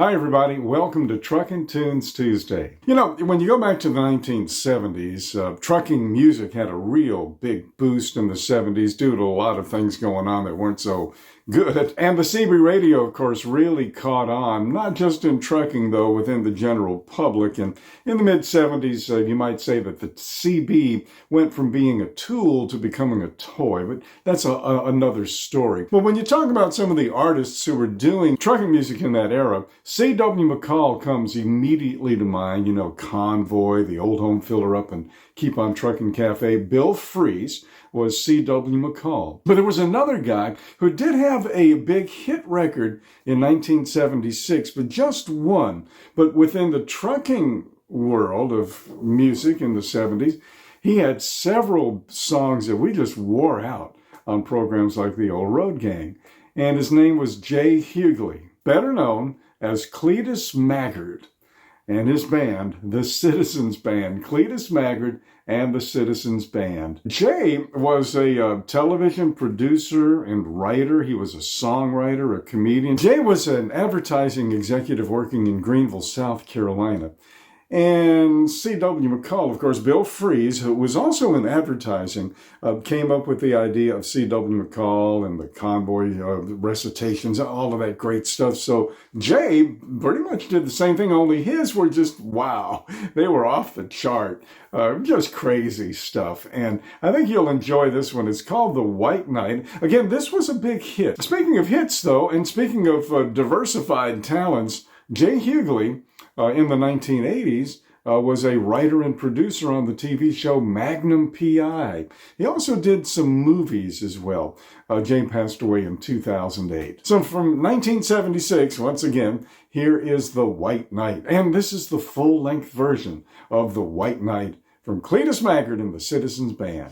Hi, everybody. Welcome to Truckin' Tunes Tuesday. You know, when you go back to the 1970s, trucking music had a real big boost in the 70s due to a lot of things going on that weren't so good. And the CB radio, of course, really caught on, not just in trucking, though, within the general public. And in the mid-70s, you might say that the CB went from being a tool to becoming a toy, but that's another story. But when you talk about some of the artists who were doing trucking music in that era, C.W. McCall comes immediately to mind. You know, Convoy, the Old Home Filler Up, and Keep on Truckin' Cafe. Bill Fries was C.W. McCall. But there was another guy who did have a big hit record in 1976, but just one. But within the trucking world of music in the 70s, he had several songs that we just wore out on programs like the Old Road Gang. And his name was Jay Hughley, better known as Cledus Maggard, and his band, the Citizens Band. Cledus Maggard and the Citizens Band. Jay was a television producer and writer. He was a songwriter, a comedian. Jay was an advertising executive working in Greenville, South Carolina. And C.W. McCall, of course, Bill Fries, who was also in advertising, came up with the idea of C.W. McCall and the Convoy recitations, all of that great stuff. So Jay pretty much did the same thing, only his were just, wow, they were off the chart. Just crazy stuff. And I think you'll enjoy this one. It's called The White Knight. Again, this was a big hit. Speaking of hits, though, and speaking of diversified talents, Jay Hughley, in the 1980s, was a writer and producer on the TV show Magnum P.I. He also did some movies as well. Jay passed away in 2008. So from 1976, once again, here is The White Knight. And this is the full-length version of The White Knight from Cledus Maggard and the Citizens Band.